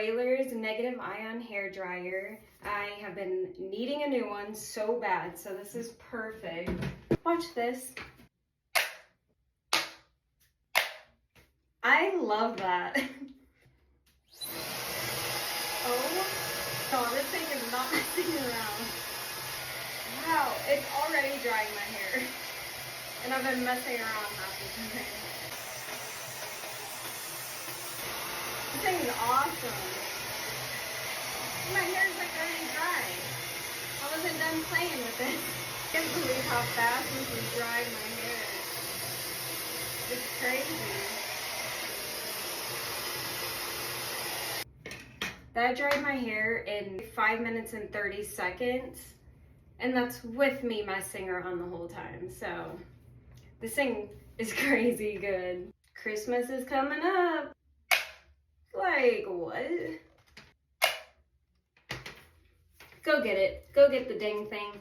Whaler's negative ion hair dryer. I have been needing a new one so bad, so this is perfect. Watch this. I love that. Oh, no, this thing is not messing around. Wow, it's already drying my hair. And I've been messing around half the time. This thing is awesome. My hair is like already dry. I wasn't done playing with it. I can't believe how fast this is drying my hair. It's crazy. That dried my hair in 5 minutes and 30 seconds. And that's with me messing around the whole time. So this thing is crazy good. Christmas is coming up. Like, what? Go get it. Go get the dang thing.